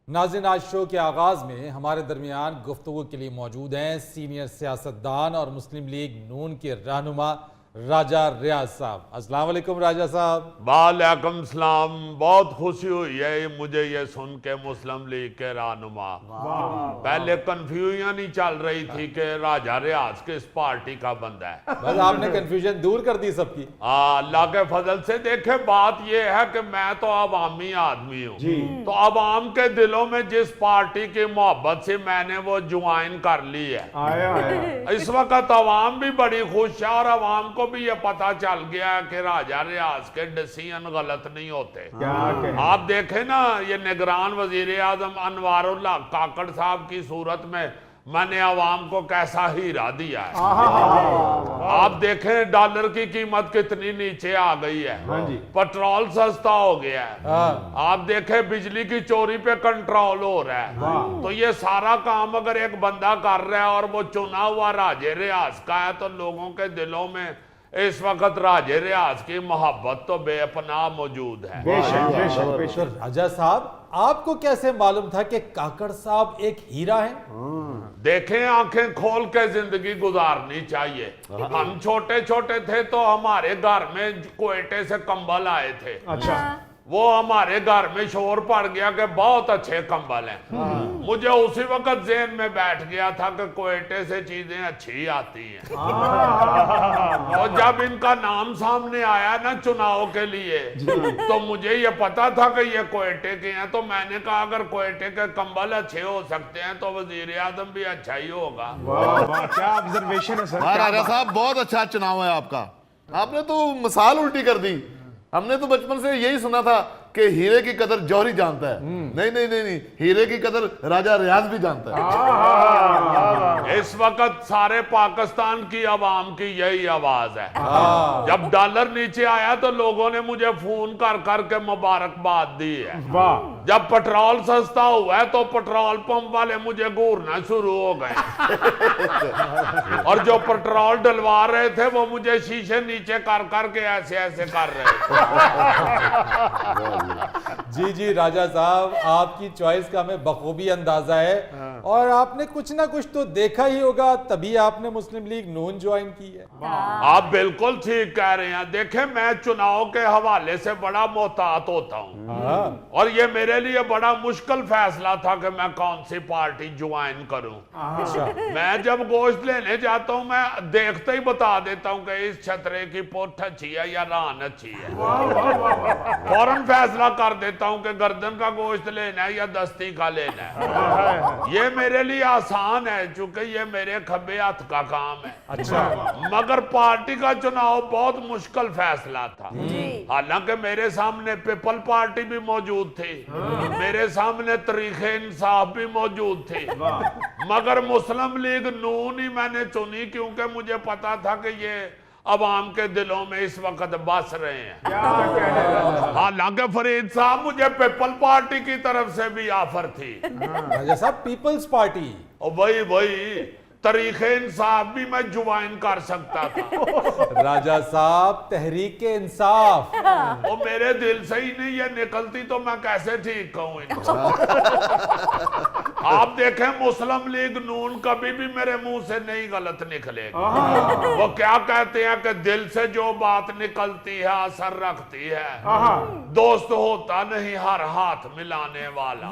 नाज़रीन, आज शो के आगाज में हमारे दरमियान गुफ्तगू के लिए मौजूद हैं सीनियर सियासतदान और मुस्लिम लीग नून के रहनुमा राजा रियाज साहब। अस्सलाम वालेकुम राजा साहब। वालेकुम सलाम। बहुत खुशी हुई है मुझे ये सुन के मुस्लिम लीग के रहनुमा। पहले कंफ्यूजन ही चल रही थी कि राजा रियाज किस पार्टी का बंदा है। बस आपने कंफ्यूजन दूर कर दी सबकी। अल्लाह के फजल से देखे, बात ये है कि मैं तो अवामी आदमी हूँ, तो अवाम के दिलों में जिस पार्टी की मोहब्बत से मैंने वो ज्वाइन कर ली है, इस वक्त अवाम भी बड़ी खुश है और अवाम को भी ये पता चल गया है कि राजा रियाज के डिसीजन गलत नहीं होते। आप देखें ना, ये निगरान वजीर आजम अनवारुल्लाह काकड़ साहब की सूरत में मैंने अवाम को कैसा हीरा दिया है। आप देखें डॉलर की कीमत कितनी नीचे आ गई है, पेट्रोल सस्ता हो गया है। आप देखें बिजली की चोरी पे कंट्रोल हो रहा है। तो ये सारा काम अगर एक बंदा कर रहा है और वो चुना हुआ राजे रियाज का है, तो लोगों के दिलों में इस वक्त राजे रियाज की मोहब्बत तो बेपनाह मौजूद है। राजा साहब, आपको कैसे मालूम था कि काकड़ साहब एक हीरा है? देखें, आंखें खोल के जिंदगी गुजारनी चाहिए। हम छोटे छोटे थे तो हमारे घर में कोयटे से कंबल आए थे। अच्छा, वो हमारे घर में शोर पड़ गया कि बहुत अच्छे कंबल हैं। मुझे उसी वक्त ज़हन में बैठ गया था कि कोयटे से चीजें अच्छी आती हैं। और जब इनका नाम सामने आया ना चुनाव के लिए, तो मुझे ये पता था कि ये कोयटे के हैं। तो मैंने कहा अगर कोयटे के कंबल अच्छे हो सकते हैं तो वजीर आजम भी अच्छा ही होगा। क्या ऑब्जर्वेशन है सर। राजा साहब, बहुत अच्छा चुनाव है आपका। आपने तो मिसाल उल्टी कर दी। हमने तो बचपन से यही सुना था कि हीरे की कदर जौहरी जानता है। नहीं नहीं नहीं नहीं, हीरे की कदर राजा रियाज भी जानता है। इस वक्त सारे पाकिस्तान की आवाम की यही आवाज है। जब डॉलर नीचे आया तो लोगों ने मुझे फोन कर कर के मुबारकबाद दी है। जब पेट्रोल सस्ता हुआ है तो पेट्रोल पंप वाले मुझे घूरना शुरू हो गए। और जो पेट्रोल डलवा रहे थे वो मुझे शीशे नीचे कर कर के ऐसे ऐसे कर रहे थे। जी जी राजा साहब, आपकी चॉइस का हमें बखूबी अंदाजा है और आपने कुछ ना कुछ तो देखा ही होगा, तभी आपने मुस्लिम लीग नून ज्वाइन की है। आप बिल्कुल ठीक कह रहे हैं। देखें, मैं चुनाव के हवाले से बड़ा मोहतात होता हूँ और ये मेरे लिए बड़ा मुश्किल फैसला था कि मैं कौन सी पार्टी ज्वाइन करूं। मैं जब गोश्त लेने जाता हूं, मैं देखते ही बता देता हूं कि इस छतरे की पुठ अच्छी है या रान अच्छी है। फौरन फैसला कर देता हूं कि गर्दन का गोश्त लेना है या दस्ती का लेना है। ये मेरे लिए आसान है चूंकि ये मेरे खब्बे हाथ का काम है। अच्छा, मगर पार्टी का चुनाव बहुत मुश्किल फैसला था। हालांकि मेरे सामने पीपल पार्टी भी मौजूद थी, मेरे सामने तरीके इंसाफ भी मौजूद थी, मगर मुस्लिम लीग नून ही मैंने चुनी क्योंकि मुझे पता था कि ये अवाम के दिलों में इस वक्त बस रहे हैं। हालांकि फरीद साहब, मुझे पीपल पार्टी की तरफ से भी ऑफर थी। राजा साहब, पीपल्स पार्टी और वही तरीके इंसाफ भी मैं ज्वाइन कर सकता था। राजा साहब, तहरीके इंसाफ वो मेरे दिल से ही नहीं ये निकलती तो मैं कैसे ठीक कहूँ इनको। आप देखें, मुस्लिम लीग नून कभी भी मेरे मुंह से नहीं गलत निकलेगी। वो क्या कहते हैं कि दिल से जो बात निकलती है असर रखती है। दोस्त होता नहीं हर हाथ मिलाने वाला।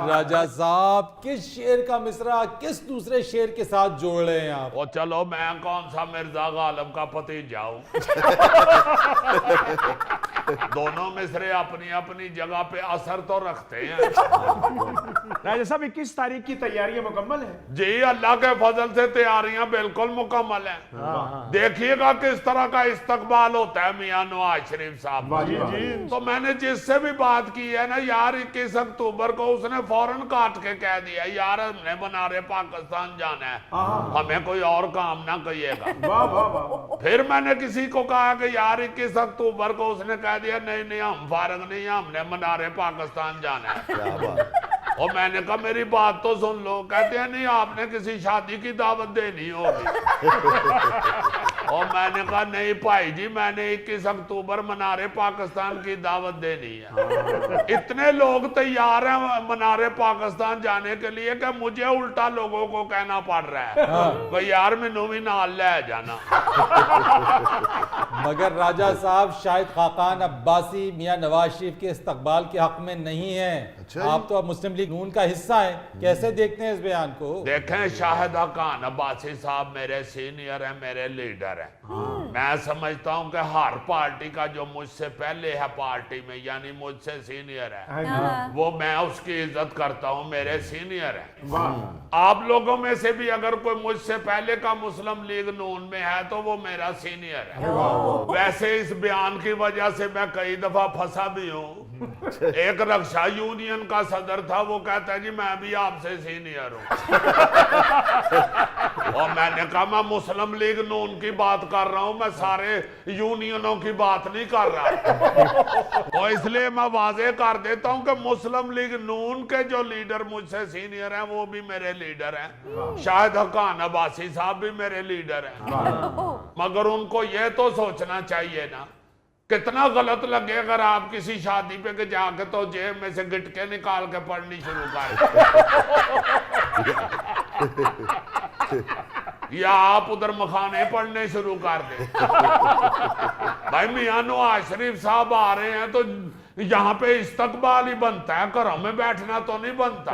राजा साहब, किस शेर का मिसरा किस दूसरे शेर के साथ जोड़ रहे हैं आप? वो चलो, मैं कौन सा मिर्जा गालिब का भतीजा हूं। दोनों मिसरे अपनी अपनी जगह पे असर तो रखते हैं। राजा साहब, 21 तारीख की तैयारियां मुकम्मल है? जी, अल्लाह के फजल से तैयारियां बिल्कुल मुकम्मल हैं। देखिएगा किस तरह का इस्तकबाल होता है मियां नवाज शरीफ साहब। तो मैंने जिससे भी बात की है ना यार, 21 अक्टूबर को उसने फौरन काट के कह दिया यार हमने बना रहे पाकिस्तान जाना है, हमें कोई और काम ना कहिएगा। फिर मैंने किसी को कहा कि यार 21 अक्टूबर को, उसने कह दिया नहीं नहीं हम फारग नहीं, हमने बना रहे पाकिस्तान जाना है। और मैंने कहा मेरी बात तो सुन लो। कहते हैं नहीं, आपने किसी शादी की दावत देनी होगी। और मैंने कहा नहीं भाई जी, मैंने 21 अक्टूबर मनारे पाकिस्तान की दावत देनी है। इतने लोग तैयार हैं मनारे पाकिस्तान जाने के लिए कि मुझे उल्टा लोगों को कहना पड़ रहा है भाई यार मैनू भी नाल ले जाना। मगर राजा साहब शायद खाकान अब्बासी मियां नवाज शरीफ के इस्तकबाल के हक में नहीं है। अच्छा जी। आप तो अब मुस्लिम लीग नून का हिस्सा हैं, कैसे देखते हैं इस बयान को? देखें, शाहिद खान अब्बासी साहब मेरे सीनियर हैं, मेरे लीडर हैं। मैं समझता हूं कि हर पार्टी का जो मुझसे पहले है पार्टी में, यानी मुझसे सीनियर है, वो मैं उसकी इज्जत करता हूं, मेरे सीनियर हैं। आप लोगों में से भी अगर कोई मुझसे पहले का मुस्लिम लीग नून में है तो वो मेरा सीनियर है। वैसे इस बयान की वजह से मैं कई दफा फंसा भी हूँ। एक रक्षा यूनियन का सदर था, वो कहता है जी मैं भी आपसे सीनियर हूँ। और मैंने कहा मैं मुस्लिम लीग नून की बात कर रहा हूं, मैं सारे यूनियनों की बात नहीं कर रहा। तो इसलिए मैं वाजे कर देता हूं कि मुस्लिम लीग नून के जो लीडर मुझसे सीनियर हैं वो भी मेरे लीडर हैं। शाहिद खान अब्बासी साहब भी मेरे लीडर हैं। मगर उनको ये तो सोचना चाहिए ना, कितना गलत लगे अगर आप किसी शादी पे के जाके तो जेब में से गिटके निकाल के पढ़नी शुरू कर या आप उधर मखाने पढ़ने शुरू कर दे। भाई मियां नवाज शरीफ साहब आ रहे हैं तो यहाँ पे इस्तकबाल ही बनता है, घरों में बैठना तो नहीं बनता।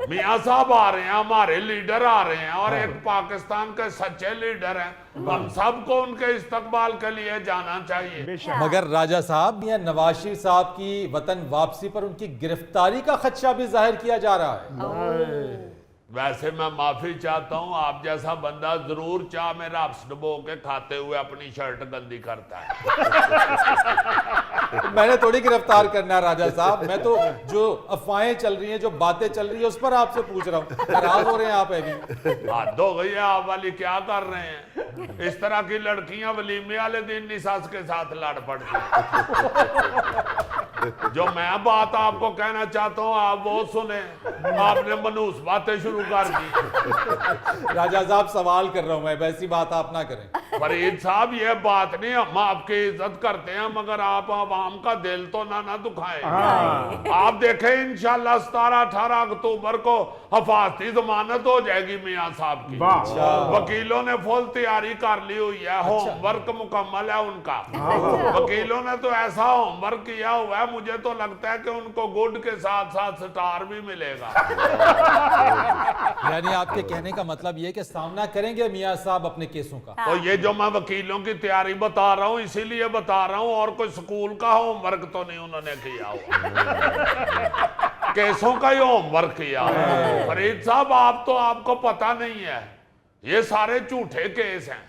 मियां साहब आ रहे हैं, हमारे लीडर आ रहे हैं और एक पाकिस्तान के सच्चे लीडर हैं, हम सबको उनके इस्तकबाल के लिए जाना चाहिए। मगर राजा साहब मियां नवाज शरीफ साहब की वतन वापसी पर उनकी गिरफ्तारी का खदशा भी जाहिर किया जा रहा है। वैसे मैं माफी चाहता हूं, आप जैसा बंदा जरूर चाह में रब्स डुबो के खाते हुए अपनी शर्ट गंदी करता है। मैंने थोड़ी गिरफ्तार करना है राजा साहब, मैं तो जो अफवाहें चल रही हैं, जो बातें चल रही है उस पर आपसे पूछ रहा हूँ। नाराज हो रहे हैं आप अभी? हद हो गई है, आप वाली क्या कर रहे हैं? इस तरह की लड़कियां वलीमे वाले दिन नहीं सास के साथ लड़ पड़ती। जो मैं बात आपको कहना चाहता हूँ आप वो सुने, आपने मनूस बातें शुरू कर दी। राजा साहब सवाल कर रहा हूं मैं, वैसी बात आप ना करें। फरीद साहब ये बात नहीं, हम आपकी इज्जत करते हैं मगर आप आवाम का दिल तो ना दुखाएं। आप देखें इंशाल्लाह 17-18 अक्टूबर को हिफाजती जमानत हो जाएगी मियां साहब की। वकीलों ने फुल तैयारी कर ली हुई है, होमवर्क मुकम्मल है उनका। वकीलों ने तो ऐसा होमवर्क किया हुआ है, मुझे तो लगता है कि उनको गुड के साथ साथ स्टार भी मिलेगा। यानी आपके कहने का मतलब ये कि सामना करेंगे मियां साहब अपने केसों का। तो ये जो मैं वकीलों की तैयारी बता रहा हूँ इसीलिए बता रहा हूँ, और कोई स्कूल का होमवर्क तो नहीं उन्होंने किया हुआ। केसों का ही होमवर्क किया। फरीद साहब आप तो आपको पता नहीं है, ये सारे झूठे केस हैं।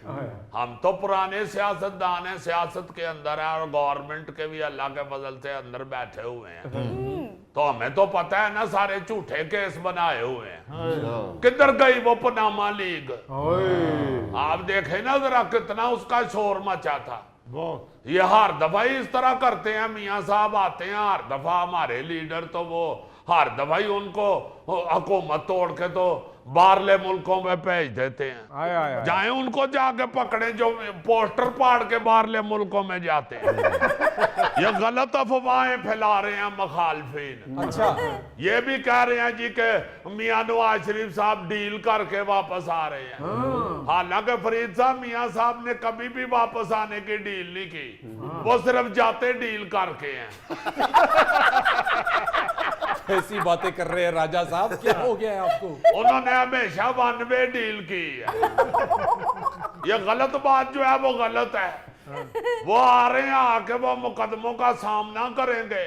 हम तो पुराने सियासतदान हैं, सियासत के अंदर है और गवर्नमेंट के भी अल्लाह के फजल से अंदर बैठे हुए हैं। तो हमें तो पता है ना सारे झूठे केस बनाए हुए हैं। किधर गई वो पनामा लीग? आप देखे ना जरा कितना उसका शोर मचा था। ये हर दफा ही इस तरह करते हैं, मियां साहब आते हैं हर दफा, हमारे लीडर तो वो हर दफा ही उनको हुकूमत तोड़ के तो बाहरले मुल्कों में भेज देते हैं। जाए उनको जाके पकड़े जो पोस्टर पाड़ के बाहरले मुल्कों में जाते हैं। ये गलत अफवाहें फैला रहे हैं मुखालफिन। अच्छा, ये भी कह रहे हैं जी के मियां नवाज शरीफ साहब डील करके वापस आ रहे हैं। हालांकि फरीद साहब मियां साहब ने कभी भी वापस आने की डील नहीं की, वो सिर्फ जाते डील करके हैं। ऐसी बातें कर रहे हैं राजा साहब, क्या हो गया है आपको? उन्होंने हमेशा 1 वे डील की है। ये गलत बात जो है वो गलत है। वो आ रहे हैं, आके वो मुकदमों का सामना करेंगे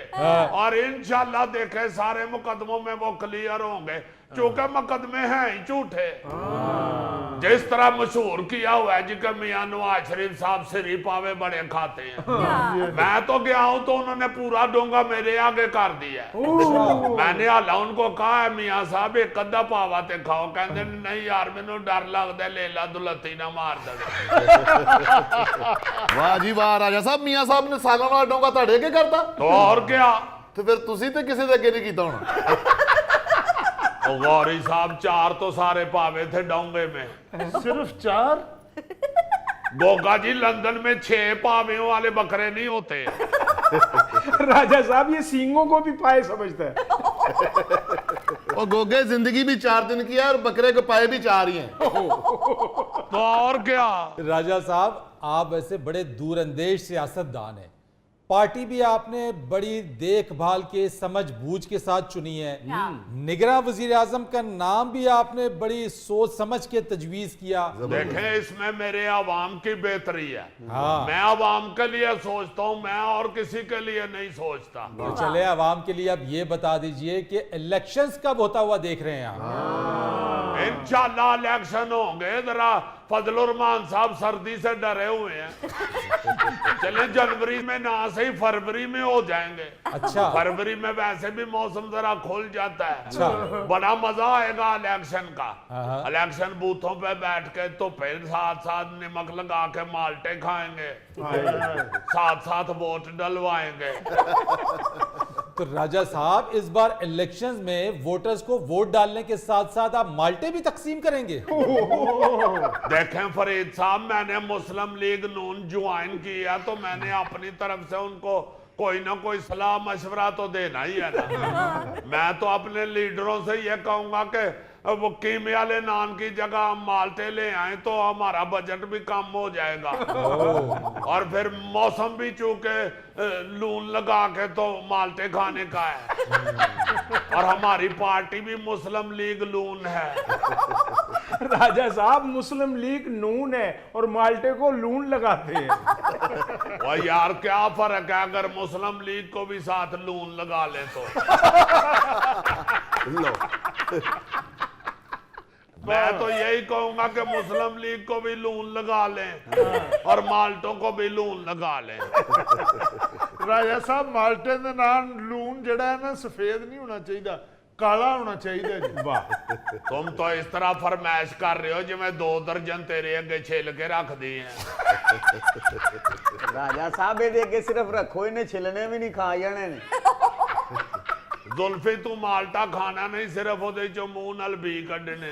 और इंशाल्लाह देखे सारे मुकदमों में वो क्लियर होंगे, क्योंकि मुकदमे हैं ही झूठे। जिस तरह मशहूर किया हुआ है जी कि मियां नवाज शरीफ साहब सिरी पावे बड़े खाते हैं। मैं तो गया हूं तो उन्होंने पूरा डोंगा मेरे आगे कर दिया। मैंने हाला उनको कहा है मियां साहब एक अद्धा पावा ते खाओ, कहते नहीं यार मैनू डर लगता लेला दुलती ना मार दे। वाह जी वाह राजा साहब, मियां साहब ने सालों वाला डोंगा ਤੁਹਾਡੇ ਅੱਗੇ ਕਰਤਾ। तो और क्या, ਤੇ ਫਿਰ ਤੁਸੀਂ ਤੇ ਕਿਸੇ ਦੇ ਅੱਗੇ ਨਹੀਂ ਕੀਤਾ ਹੋਣਾ। तो गौरी साहब 4 तो सारे पावे थे डोंगे में। सिर्फ 4? गोगा जी लंदन में 6 पावियों वाले बकरे नहीं होते। राजा साहब ये सींगों को भी पाए समझता है। और गोगे जिंदगी भी 4 दिन की है और बकरे के पाए भी 4 ही हैं। तो और क्या। राजा साहब आप वैसे बड़े दूरंदेश सियासतदान हैं, पार्टी भी आपने बड़ी देखभाल के समझबूझ के साथ चुनी है। निगरान वजीर आजम का नाम भी आपने बड़ी सोच समझ के तजवीज किया। देखें इसमें मेरे आवाम की बेहतरी है। हाँ। मैं आवाम के लिए सोचता हूं, मैं और किसी के लिए नहीं सोचता। तो चले आवाम के लिए अब ये बता दीजिए कि इलेक्शंस कब होता हुआ देख रहे हैं आप? इंशाल्लाह इलेक्शन होंगे। जरा फजलुर रहमान साहब सर्दी से डरे हुए हैं। चले जनवरी में ना सही फरवरी में हो जाएंगे। अच्छा। फरवरी में वैसे भी मौसम जरा खुल जाता है। अच्छा। बड़ा मजा आएगा इलेक्शन का। हाँ। इलेक्शन बूथों पे बैठ के तो फिर साथ साथ नमक लगा के माल्टे खाएंगे, साथ साथ वोट डलवाएंगे। तो राजा साहब इस बार इलेक्शंस में वोटर्स को वोट डालने के साथ साथ आप माल्टे भी तकसीम करेंगे? देखें फरीद साहब, मैंने मुस्लिम लीग नून ज्वाइन किया तो मैंने अपनी तरफ से उनको कोई ना कोई सलाह मशवरा तो देना ही है ना। मैं तो अपने लीडरों से ये कहूंगा कि वो कीमे वाले नान की जगह हम माल्टे ले आए तो हमारा बजट भी कम हो जाएगा। और फिर मौसम भी चूंकि लून लगा के तो माल्टे खाने का है। और हमारी पार्टी भी मुस्लिम लीग नून है। राजा साहब मुस्लिम लीग नून है और माल्टे को लून लगाते हैं। और यार क्या फर्क है अगर मुस्लिम लीग को भी साथ लून लगा ले तो। मैं तो यही कहूंगा कि मुस्लिम लीग को भी लून लगा लें और माल्टों को भी लून लगा लें। राजा साहब माल्टे दे नाल लून जड़ा है ना सफेद नहीं होना चाहिए, काला होना चाहिए जी। वाह, तुम तो इस तरह फरमाइश कर रहे हो जिਵੇਂ 2 दर्जन तेरे अगे छिल के रख दी हैं। राजा साहब ये देखे सिर्फ रखो, इन्हें छिलने भी नहीं खा जाने ने। जुल्फी तू माल्टा खाना नहीं, सिर्फ ਉਹਦੇ ਚੋਂ ਮੂੰਹ ਨਾਲ ਬੀ ਕੱਢਣੇ ਨੇ।